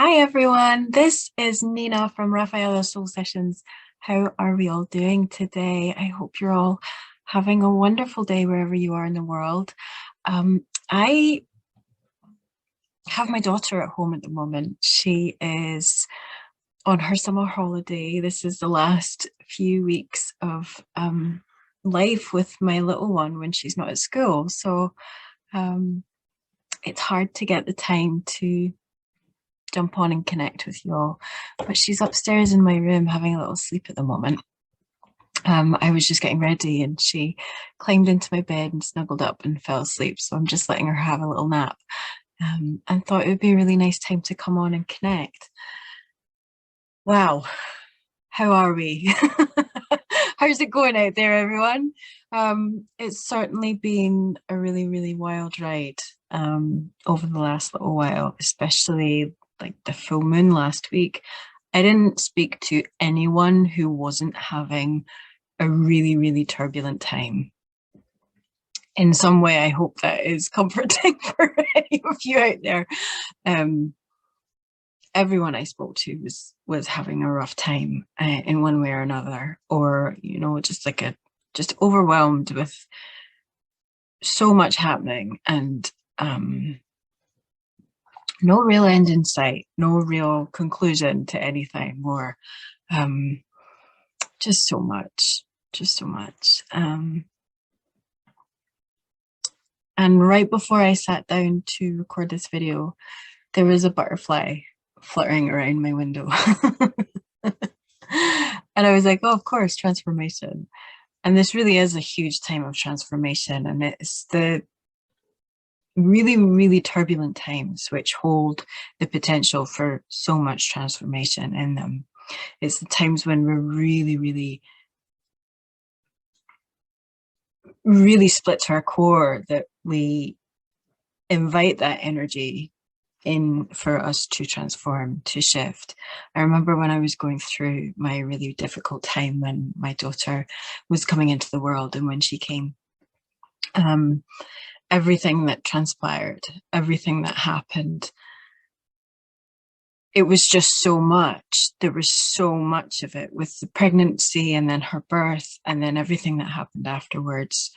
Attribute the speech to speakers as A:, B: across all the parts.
A: Hi everyone, this is Nina from Rafaela Soul Sessions. How are we all doing today? I hope you're all having a wonderful day wherever you are in the world. I have my daughter at home at the moment. She is on her summer holiday. This is the last few weeks of life with my little one when she's not at school. So it's hard to get the time to jump on and connect with you all, but she's upstairs in my room having a little sleep at the moment. I was just getting ready and she climbed into my bed and snuggled up and fell asleep, so I'm just letting her have a little nap, and thought it would be a really nice time to come on and connect. Wow, how are we? How's it going out there, everyone? It's certainly been a really wild ride over the last little while, especially like the full moon last week. I didn't speak to anyone who wasn't having a really turbulent time. In some way, I hope that is comforting for any of you out there. Everyone I spoke to was having a rough time in one way or another, or just overwhelmed with so much happening, and no real end in sight, no real conclusion to anything, or just so much. And right before I sat down to record this video, there was a butterfly fluttering around my window. And I was like, oh, of course, transformation. And this really is a huge time of transformation. And it's the really turbulent times which hold the potential for so much transformation in them. It's the times when we're really split to our core that we invite that energy in for us to transform, to shift. I remember when I was going through my really difficult time when my daughter was coming into the world, and when she came, everything that transpired, everything that happened, it was just so much. There was so much of it with the pregnancy and then her birth and then everything that happened afterwards,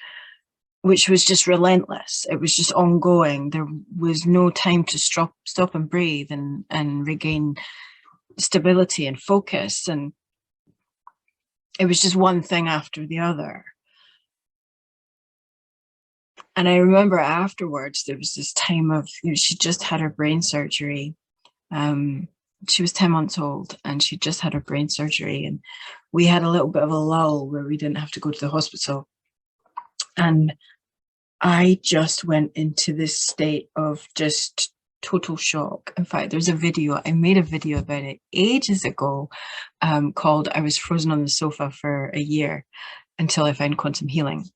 A: which was just relentless. It was just ongoing. There was no time to stop and breathe and regain stability and focus. And it was just one thing after the other. And I remember afterwards, there was this time of, she just had her brain surgery. She was 10 months old and she just had her brain surgery. And we had a little bit of a lull where we didn't have to go to the hospital. And I just went into this state of just total shock. In fact, there's a video, I made a video about it ages ago, called I Was Frozen on the Sofa for a Year Until I Found Quantum Healing.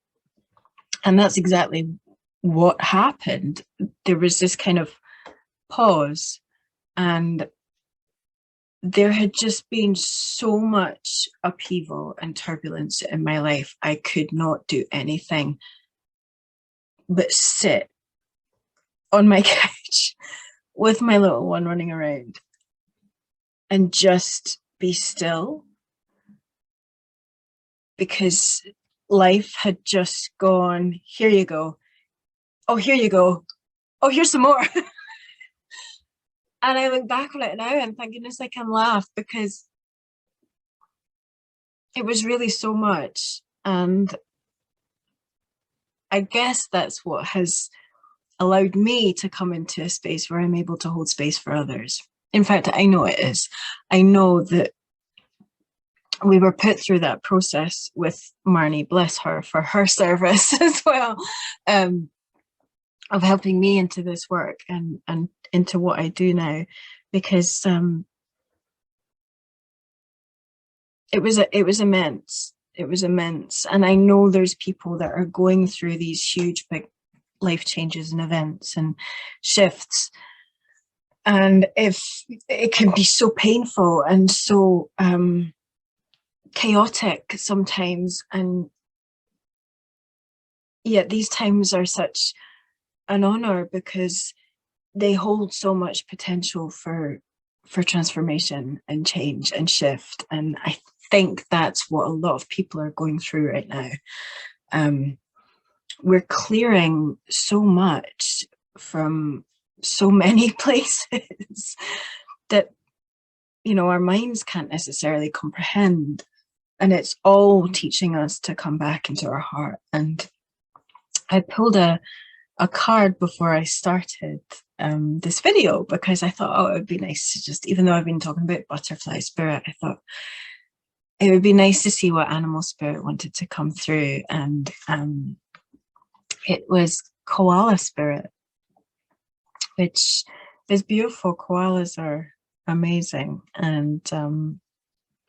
A: And that's exactly what happened. There was this kind of pause, and there had just been so much upheaval and turbulence in my life. I could not do anything but sit on my couch with my little one running around and just be still, because life had just gone, here you go. Oh, here you go. Oh, here's some more. And I look back on it now and thank goodness I can laugh, because it was really so much. And I guess that's what has allowed me to come into a space where I'm able to hold space for others. In fact, I know it is. I know that we were put through that process with Marnie, bless her, for her service as well, of helping me into this work and into what I do now, because it was immense. It was immense. And I know there's people that are going through these huge big life changes and events and shifts, and if it can be so painful and so chaotic sometimes, and yet these times are such an honor because they hold so much potential for for transformation and change and shift. And I think that's what a lot of people are going through right now. We're clearing so much from so many places that, you know, our minds can't necessarily comprehend. And it's all teaching us to come back into our heart. And I pulled a card before I started this video, because I thought, oh, it would be nice to just, even though I've been talking about butterfly spirit, I thought it would be nice to see what animal spirit wanted to come through. And it was koala spirit, which is beautiful. Koalas are amazing. And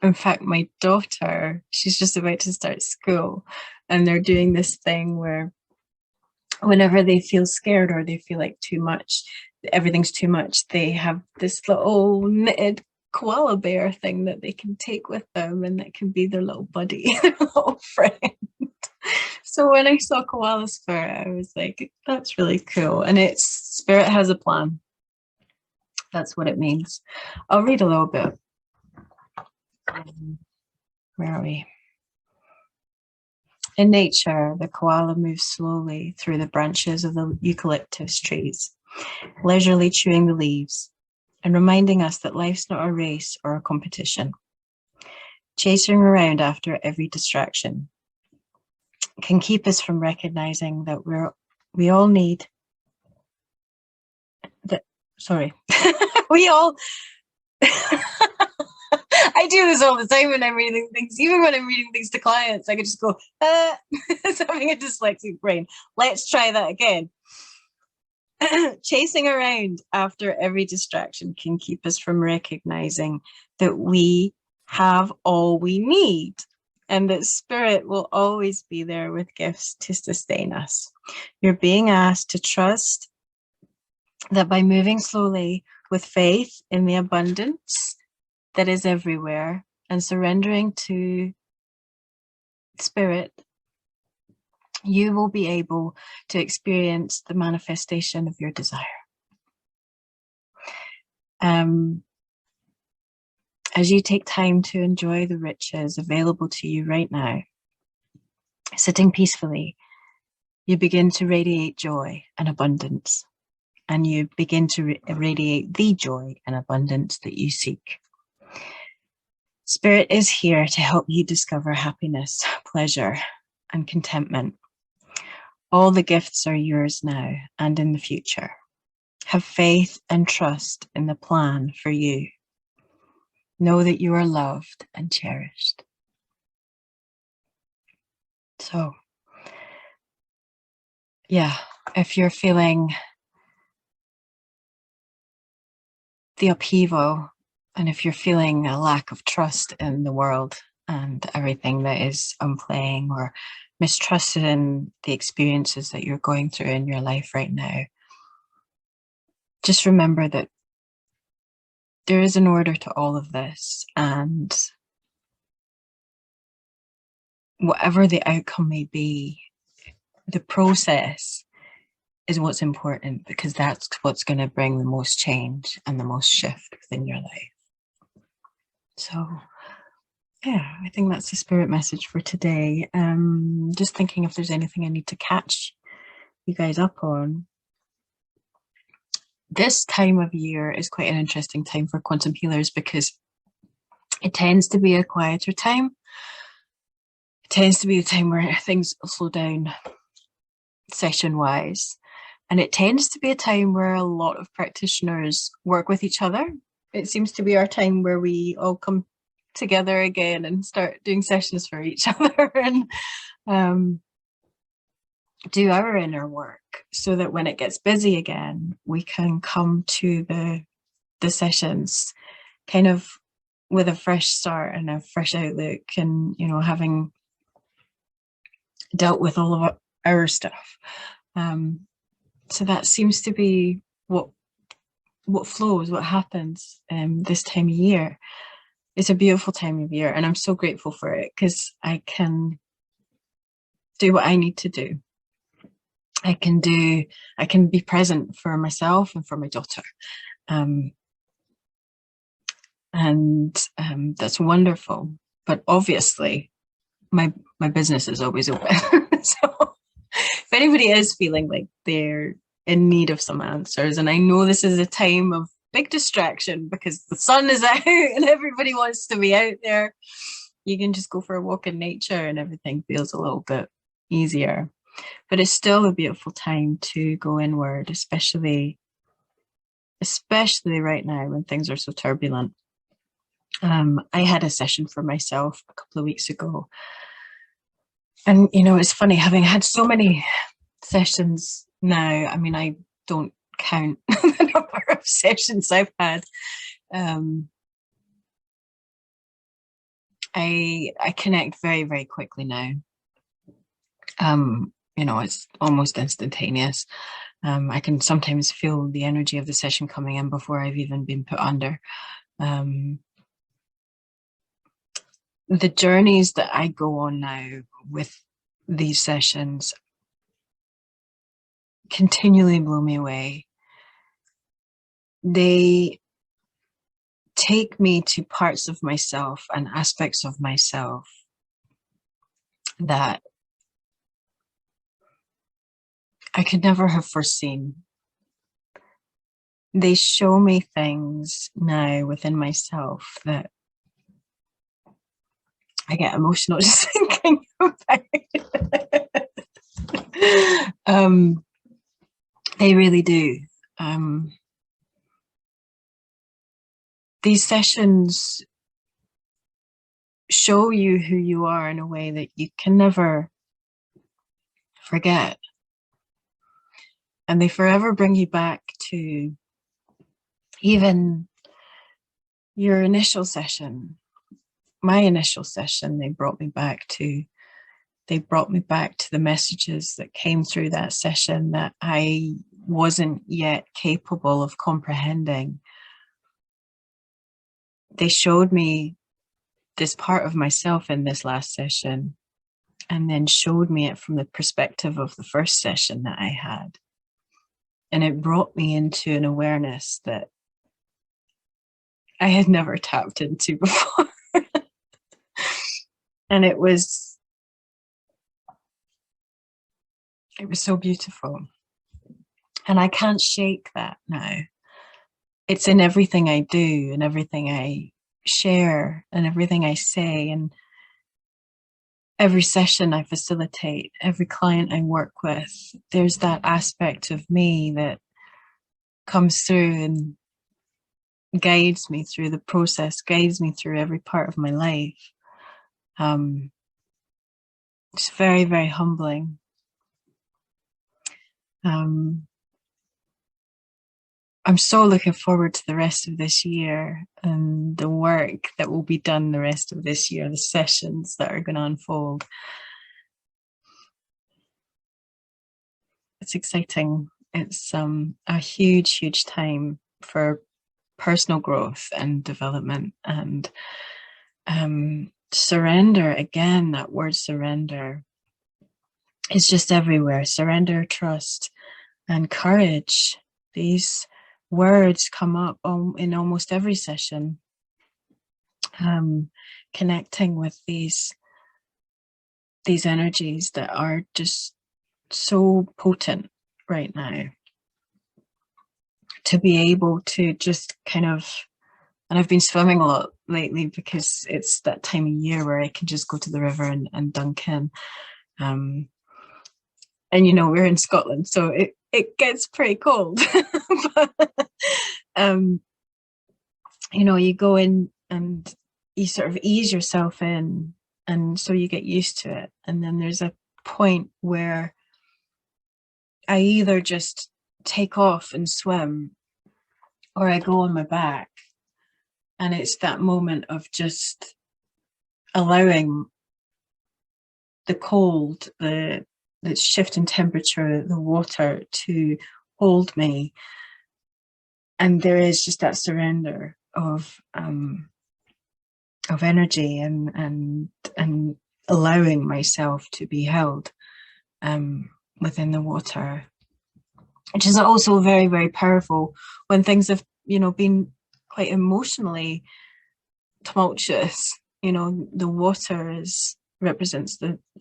A: in fact, my daughter, she's just about to start school, and they're doing this thing where whenever they feel scared or they feel like too much, everything's too much, they have this little knitted koala bear thing that they can take with them, and that can be their little buddy, their little friend. So when I saw koala spirit, I was like, that's really cool. And it's spirit has a plan. That's what it means. I'll read a little bit. Where are we? In nature, the koala moves slowly through the branches of the eucalyptus trees, leisurely chewing the leaves and reminding us that life's not a race or a competition. Chasing around after every distraction can keep us from recognizing that we all need that. Sorry, we all. I do this all the time when I'm reading things. Even when I'm reading things to clients, I could just go, it's having a dyslexic brain. Let's try that again. Chasing around after every distraction can keep us from recognizing that we have all we need, and that spirit will always be there with gifts to sustain us. You're being asked to trust that by moving slowly with faith in the abundance that is everywhere and surrendering to spirit, you will be able to experience the manifestation of your desire. As you take time to enjoy the riches available to you right now, sitting peacefully, you begin to radiate joy and abundance, and you begin to radiate the joy and abundance that you seek. Spirit is here to help you discover happiness, pleasure, and contentment. All the gifts are yours now and in the future. Have faith and trust in the plan for you. Know that you are loved and cherished. So, yeah, if you're feeling the upheaval, and if you're feeling a lack of trust in the world and everything that is unplaying, or mistrusted in the experiences that you're going through in your life right now, just remember that there is an order to all of this, and whatever the outcome may be, the process is what's important, because that's what's going to bring the most change and the most shift within your life. So yeah, I think that's the spirit message for today. Just thinking if there's anything I need to catch you guys up on. This time of year is quite an interesting time for quantum healers, because it tends to be a quieter time. It tends to be a time where things slow down session-wise. And it tends to be a time where a lot of practitioners work with each other. It seems to be our time where we all come together again and start doing sessions for each other and do our inner work, so that when it gets busy again, we can come to the sessions kind of with a fresh start and a fresh outlook, and, you know, having dealt with all of our stuff. So that seems to be what flows, what happens this time of year. It's a beautiful time of year, and I'm so grateful for it, because I can do what I need to do. I can be present for myself and for my daughter. and that's wonderful. But obviously, my business is always open. So if anybody is feeling like they're in need of some answers, and I know this is a time of big distraction because the sun is out and everybody wants to be out there, you can just go for a walk in nature and everything feels a little bit easier. But it's still a beautiful time to go inward, especially right now when things are so turbulent. I had a session for myself a couple of weeks ago, and it's funny, having had so many sessions now. I mean, I don't count the number of sessions I've had. I connect very, very quickly now. It's almost instantaneous. I can sometimes feel the energy of the session coming in before I've even been put under. The journeys that I go on now with these sessions continually blow me away. They take me to parts of myself and aspects of myself that I could never have foreseen. They show me things now within myself that I get emotional just thinking about. They really do. These sessions show you who you are in a way that you can never forget. And they forever bring you back to even your initial session. My initial session, they brought me back to the messages that came through that session that I wasn't yet capable of comprehending. They showed me this part of myself in this last session, and then showed me it from the perspective of the first session that I had. And it brought me into an awareness that I had never tapped into before. And it was so beautiful. And I can't shake that now. It's in everything I do and everything I share and everything I say, and every session I facilitate, every client I work with. There's that aspect of me that comes through and guides me through the process, guides me through every part of my life. It's very, very humbling. I'm so looking forward to the rest of this year and the work that will be done the rest of this year, the sessions that are going to unfold. It's exciting. It's a huge, huge time for personal growth and development, and surrender. Again, that word surrender is just everywhere. Surrender, trust, and courage. These words come up in almost every session. Connecting with these energies that are just so potent right now. To be able to just kind of, and I've been swimming a lot lately because it's that time of year where I can just go to the river and dunk in. And we're in Scotland, so it gets pretty cold. But, you go in and you sort of ease yourself in, and so you get used to it. And then there's a point where I either just take off and swim, or I go on my back, and it's that moment of just allowing the cold, the shift in temperature, the water to hold me. And there is just that surrender of energy and allowing myself to be held within the water, which is also very, very powerful when things have, been quite emotionally tumultuous. You know, the water represents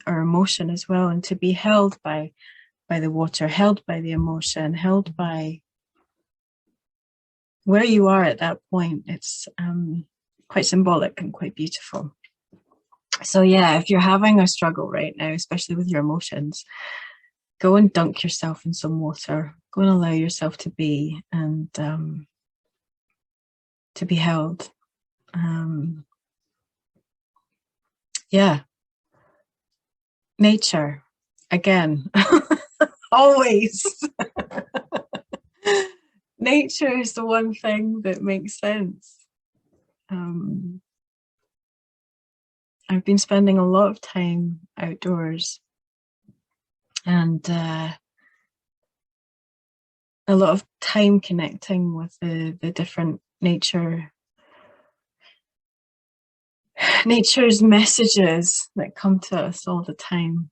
A: our emotion as well, and to be held by the water, held by the emotion, held by where you are at that point, it's quite symbolic and quite beautiful. So yeah, if you're having a struggle right now, especially with your emotions, go and dunk yourself in some water. Go and allow yourself to be, and to be held. Yeah. Nature, again, always. Nature is the one thing that makes sense. I've been spending a lot of time outdoors, and a lot of time connecting with the different nature's messages that come to us all the time.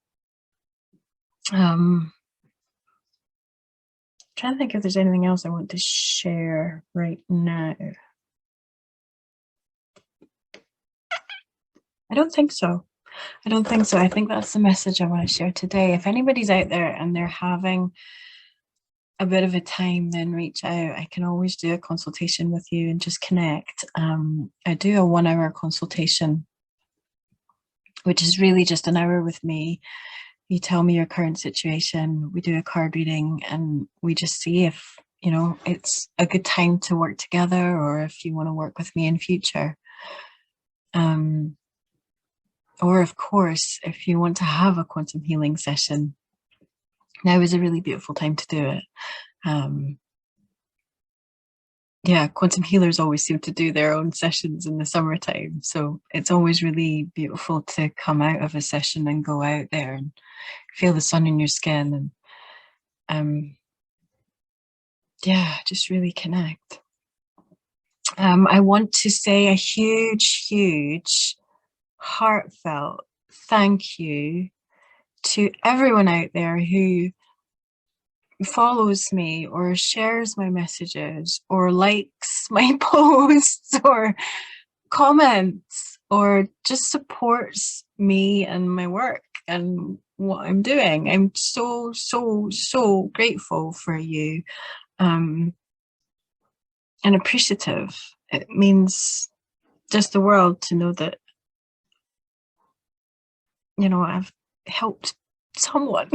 A: Trying to think if there's anything else I want to share right now. I don't think so. I think that's the message I want to share today. If anybody's out there and they're having a bit of a time, then reach out. I can always do a consultation with you and just connect. I do a 1 hour consultation, which is really just an hour with me. You tell me your current situation, we do a card reading, and we just see if, you know, it's a good time to work together, or if you want to work with me in future. Or of course, if you want to have a quantum healing session, now is a really beautiful time to do it. Yeah, quantum healers always seem to do their own sessions in the summertime. So it's always really beautiful to come out of a session and go out there and feel the sun in your skin, and yeah, just really connect. I want to say a huge, heartfelt thank you to everyone out there who follows me or shares my messages or likes my posts or comments or just supports me and my work and what I'm doing. I'm so grateful for you, and appreciative. It means just the world to know that, you know, I've helped someone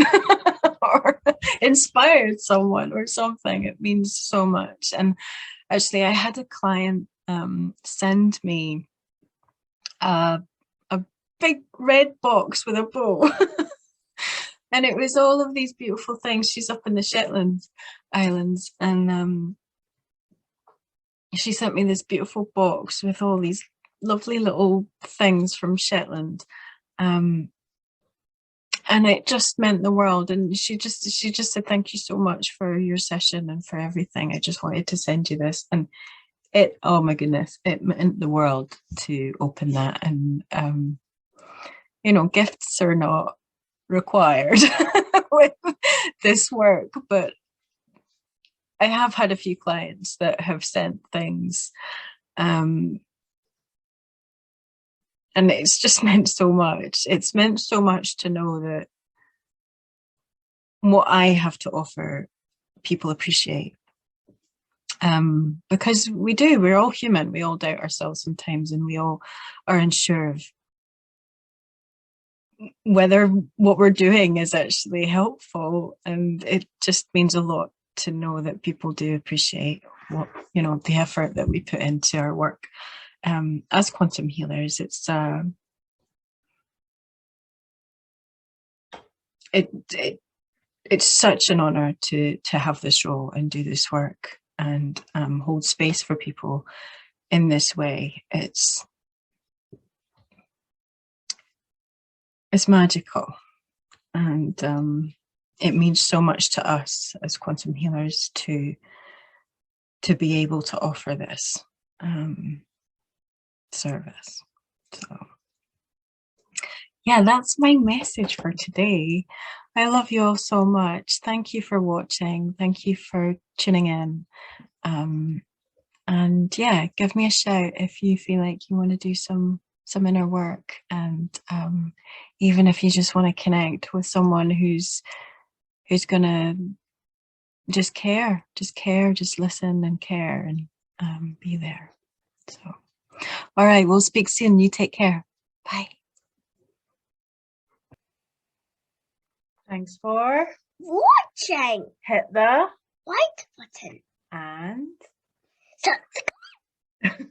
A: or inspired someone or something. It means so much. And actually, I had a client send me a big red box with a bow. And it was all of these beautiful things. She's up in the Shetland Islands, and she sent me this beautiful box with all these lovely little things from Shetland. And it just meant the world. And she just said, thank you so much for your session and for everything. I just wanted to send you this. And it, oh my goodness, it meant the world to open that. And, you know, gifts are not required with this work, but I have had a few clients that have sent things. And it's just meant so much. It's meant so much to know that what I have to offer, people appreciate. Because we're all human. We all doubt ourselves sometimes, and we all are unsure of whether what we're doing is actually helpful. And it just means a lot to know that people do appreciate what, you know, the effort that we put into our work. As quantum healers, it's such an honor to have this role and do this work and hold space for people in this way. It's magical, and it means so much to us as quantum healers to be able to offer this service. So yeah, that's my message for today. I love you all so much. Thank you for watching. Thank you for tuning in. And yeah, give me a shout if you feel like you want to do some inner work, and even if you just want to connect with someone who's gonna just care, just listen and care, and be there. So, all right, we'll speak soon. You take care. Bye. Thanks for
B: watching.
A: Hit the
B: Like button.
A: and
B: Subscribe.